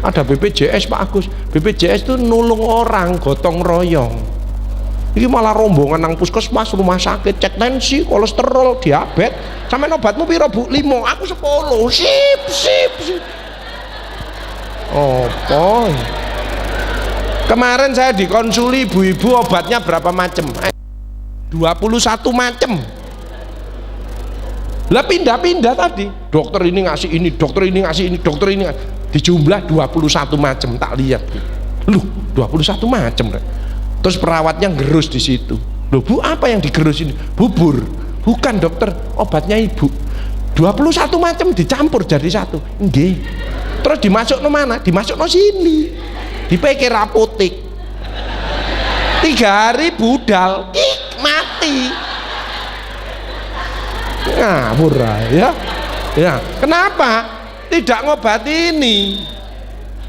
Ada BPJS Pak Agus. BPJS itu nulung orang gotong royong. Ini malah rombongan nang puskesmas, rumah sakit, cek tensi, kolesterol, diabetes. Sampai obatmu piro Bu? 5, aku 10. Sip. Oh, kemarin saya dikonsuli ibu-ibu, obatnya berapa macam? 21 macam. Lah pindah-pindah tadi. Dokter ini ngasih ini, dokter ini ngasih ini, dokter ini ngasih. Dijumlah 21 macam, tak lihat. Loh, 21 macam. Terus perawatnya gerus di situ. Loh Bu, apa yang digerus ini? Bubur. Bukan dokter, obatnya ibu. 21 macam dicampur jadi satu. Nggih. Terus dimasuk no mana? Dimasuk no sini. Dipikir apotek. 3 hari budal, mati. Ngawur ya. Ya, kenapa? Tidak ngobati ini.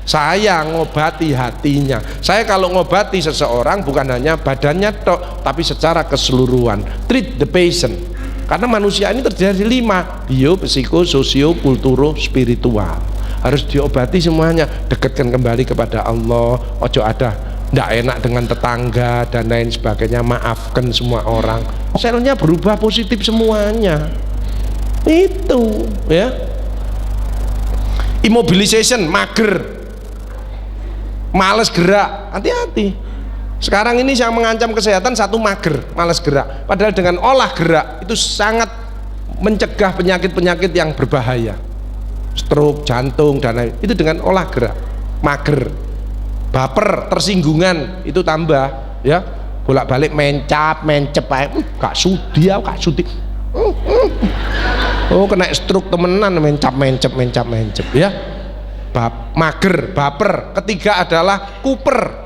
Saya ngobati hatinya. Saya kalau ngobati seseorang bukan hanya badannya tok, tapi secara keseluruhan. Treat the patient. Karena manusia ini terdiri dari 5: bio, psiko, sosio, kulturo, spiritual. Harus diobati semuanya. Dekatkan kembali kepada Allah. Ojo ada ndak enak dengan tetangga dan lain sebagainya. Maafkan semua orang. Selnya berubah positif semuanya. Itu ya. Immobilization, mager, males gerak, hati-hati. Sekarang ini yang mengancam kesehatan satu, mager, males gerak. Padahal dengan olah gerak itu sangat mencegah penyakit-penyakit yang berbahaya, stroke, jantung dan lain. Itu dengan olah gerak. Mager, baper, tersinggungan itu tambah ya. Bolak-balik mencap, gak sudi. Oh, kena stroke temenan, mencap ya. Mager, baper. Ketiga adalah kuper.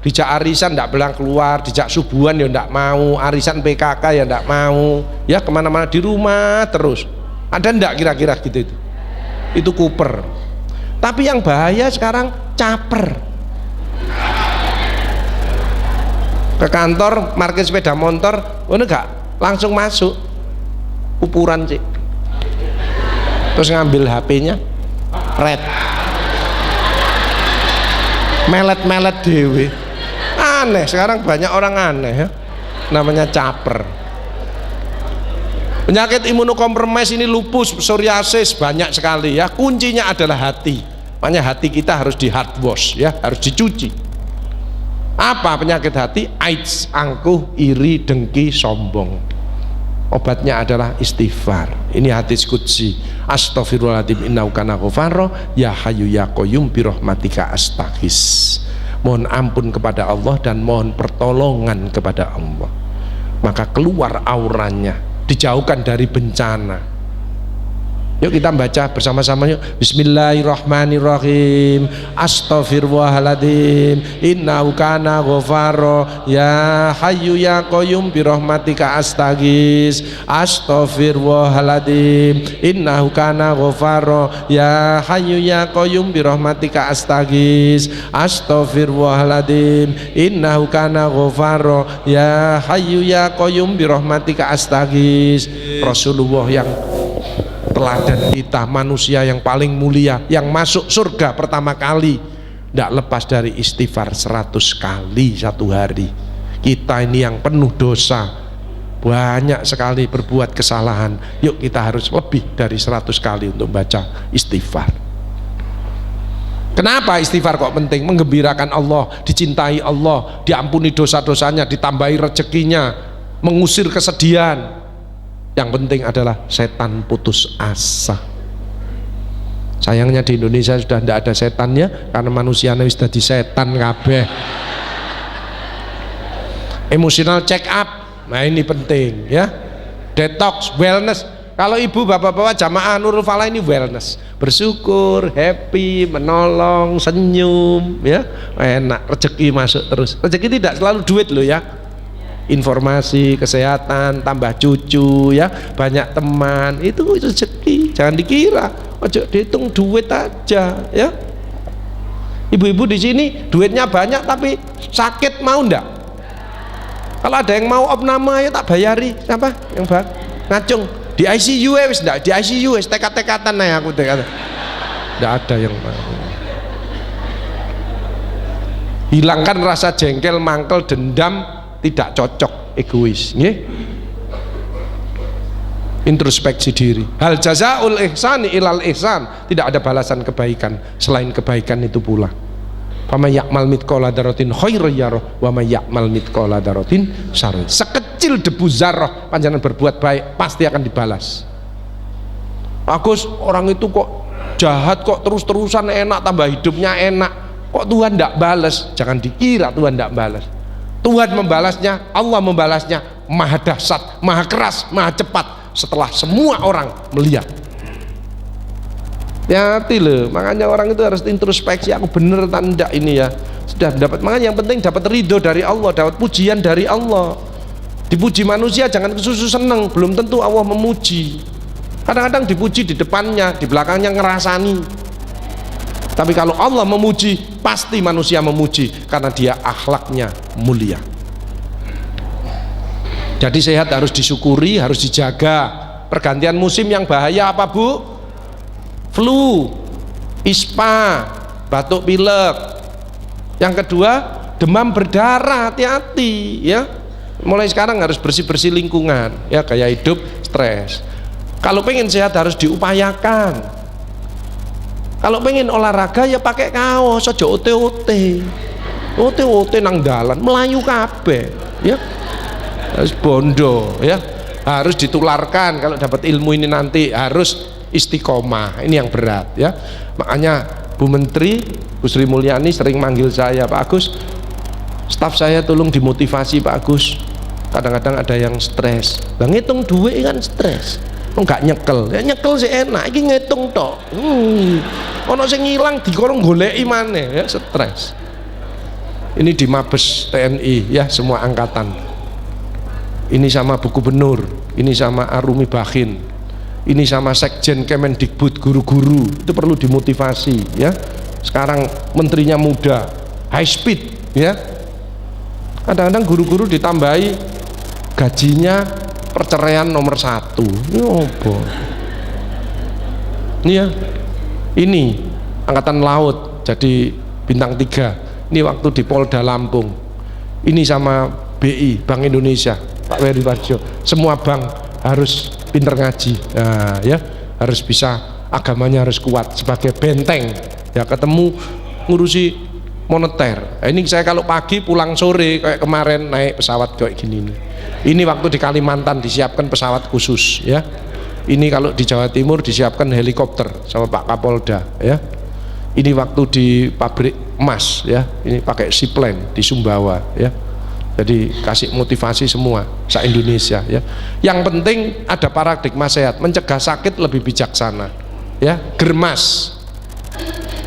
Dijak arisan ndak belang keluar, dijak subuhan ya ndak mau, arisan PKK ya ndak mau, ya kemana-mana di rumah terus. Ada ndak kira-kira gitu itu? Itu kuper. Tapi yang bahaya sekarang caper. Ke kantor, parkir sepeda motor, enggak langsung masuk, kupuran sih. Terus ngambil HP-nya, red, melet dewe. Aneh, sekarang banyak orang aneh ya, namanya caper. Penyakit imunokompromis ini lupus, psoriasis banyak sekali ya. Kuncinya adalah hati. Makanya hati kita harus di hard wash ya, harus dicuci. Apa penyakit hati? AIDS, angkuh, iri, dengki, sombong. Obatnya adalah istighfar. Ini hadis qudsi. Astaghfirullahaladzim innahu kana ghafaro, ya hayyu ya qayyum bi rahmatika astaghis. Mohon ampun kepada Allah dan mohon pertolongan kepada Allah. Maka keluar auranya, dijauhkan dari bencana. Yuk kita baca bersama-sama yuk. Bismillahirrahmanirrahim. Astaghfirullahaladzim innahu kana ghafaro, ya hayyu ya qayyum bi rahmatika astaghis. Astaghfirullahaladzim innahu kana ghafaro, ya hayyu ya qayyum bi rahmatika astaghis. Astaghfirullahaladzim innahu kana ghafaro, ya hayyu ya qayyum bi rahmatika astaghis. Rasulullah yang teladan kita, manusia yang paling mulia, yang masuk surga pertama kali, tidak lepas dari istighfar 100 kali satu hari. Kita ini yang penuh dosa, banyak sekali berbuat kesalahan. Yuk kita harus lebih dari 100 kali untuk baca istighfar. Kenapa istighfar kok penting? Menggembirakan Allah, dicintai Allah, diampuni dosa-dosanya, ditambahi rezekinya, mengusir kesedihan. Yang penting adalah setan putus asa. Sayangnya di Indonesia sudah tidak ada setannya, karena manusianya sudah di setan kabeh. Emotional check up, nah ini penting ya. Detox, wellness. Kalau ibu bapak-bapak jamaah Nurul Falah ini wellness, bersyukur, happy, menolong, senyum ya, enak, rezeki masuk terus. Rezeki tidak selalu duit loh ya. Informasi, kesehatan, tambah cucu ya, banyak teman, itu rezeki. Jangan dikira, ojo dihitung duit aja ya. Ibu-ibu di sini duitnya banyak tapi sakit, mau ndak? Kalau ada yang mau opname ya tak bayari. Siapa yang ngacung di ICU wis ndak? Di ICU wis tekat-tekatan nih aku tekat. Ndak ada yang mau. hilangkan rasa jengkel, mangkel, dendam, tidak cocok, egois, nggih. Introspeksi diri. Hal jazaul ihsani ilal ihsan, tidak ada balasan kebaikan selain kebaikan itu pula. Faman ya'mal mithqala dzarratin khairan yarah wa may ya'mal mithqala dzarratin syarran. Sekecil debu zarrah panjenengan berbuat baik pasti akan dibalas. Bagus, orang itu kok jahat, kok terus-terusan enak, tambah hidupnya enak, kok Tuhan tidak balas? Jangan dikira Tuhan tidak balas. Tuhan membalasnya, Allah membalasnya maha dahsyat, maha keras, maha cepat setelah semua orang melihat. Hati loh, makanya orang itu harus introspeksi, aku bener atau enggak ini ya. Sudah dapat, makanya yang penting dapat ridho dari Allah, dapat pujian dari Allah. Dipuji manusia jangan kesusu seneng, belum tentu Allah memuji. Kadang-kadang dipuji di depannya, di belakangnya ngerasani. Tapi kalau Allah memuji, pasti manusia memuji karena dia akhlaknya mulia. Jadi sehat harus disyukuri, harus dijaga. Pergantian musim yang bahaya apa Bu? Flu, ispa, batuk pilek. Yang kedua, demam berdarah, hati-hati ya. Mulai sekarang harus bersih-bersih lingkungan ya, gaya hidup, stres. Kalau pengen sehat harus diupayakan. Kalau pengen olahraga ya pakai kaos, aja ote-ote. Ote-ote nang dalan, melayu kabeh ya. Harus bondo ya. Harus ditularkan kalau dapat ilmu ini nanti, harus istiqomah, ini yang berat ya. Makanya Bu Menteri Bu Sri Mulyani sering manggil saya, Pak Agus, staf saya tolong dimotivasi Pak Agus, kadang-kadang ada yang stres. Bang ngitung duit kan stres, enggak nyekel ya, nyekel sih enak, ini ngitung tok. Ono sing ngilang dikorong goleki maneh ya, stres. Ini di Mabes TNI ya, semua angkatan. Ini sama Bu Gubernur, ini sama Arumi Bakhin, ini sama Sekjen Kemendikbud, guru-guru itu perlu dimotivasi ya. Sekarang menterinya muda, high speed ya. Kadang-kadang guru-guru ditambahi gajinya perceraian nomor 1. Ini apa? Ini ya, ini angkatan laut jadi bintang 3. Ini waktu di Polda Lampung. Ini sama BI, Bank Indonesia, Pak Wery Warjo. Semua bank harus pinter ngaji, nah, ya harus bisa, agamanya harus kuat sebagai benteng ya, ketemu ngurusi moneter. Nah, ini saya kalau pagi pulang sore kayak kemarin naik pesawat kayak gini nih. Ini waktu di Kalimantan disiapkan pesawat khusus ya. Ini kalau di Jawa Timur disiapkan helikopter sama Pak Kapolda ya. Ini waktu di pabrik emas ya, ini pakai seaplane di Sumbawa ya. Jadi kasih motivasi semua se-Indonesia ya. Yang penting ada paradigma sehat, mencegah sakit lebih bijaksana ya. Germas,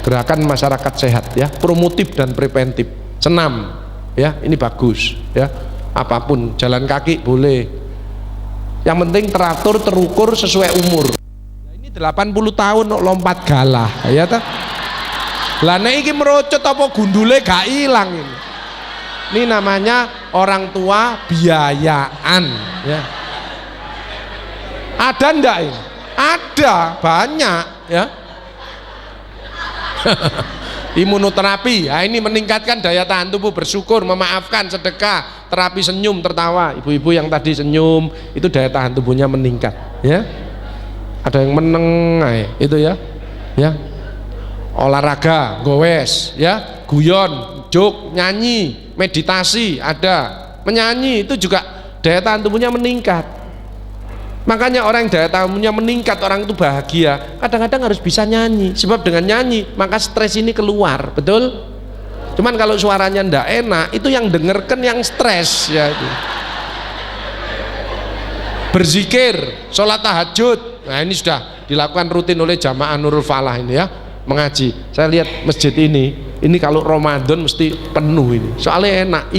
gerakan masyarakat sehat ya, promotif dan preventif. Senam ya, ini bagus ya. Apapun, jalan kaki boleh. Yang penting teratur, terukur sesuai umur. Nah, ini 80 tahun lompat galah ya ta. Lah nek iki merocot apa gundule gak ilang ini. Ini namanya orang tua biayaan ya. Ada ndak ini? Ada, banyak ya. Imunoterapi, nah ini meningkatkan daya tahan tubuh, bersyukur, memaafkan, sedekah, terapi senyum, tertawa. Ibu-ibu yang tadi senyum itu daya tahan tubuhnya meningkat ya. Ada yang meneng itu ya. Ya. Olahraga, gowes ya, guyon, jok, nyanyi, meditasi, ada menyanyi, itu juga daya tahan tubuhnya meningkat. Makanya orang yang daya tahan tubuhnya meningkat, orang itu bahagia, kadang-kadang harus bisa nyanyi, sebab dengan nyanyi maka stres ini keluar, betul? Cuman kalau suaranya ndak enak, itu yang dengerkan yang stres ya itu. Berzikir, sholat tahajud, nah ini sudah dilakukan rutin oleh jamaah Nurul Falah ini ya, mengaji. Saya lihat masjid ini kalau Ramadan mesti penuh ini, soalnya enak.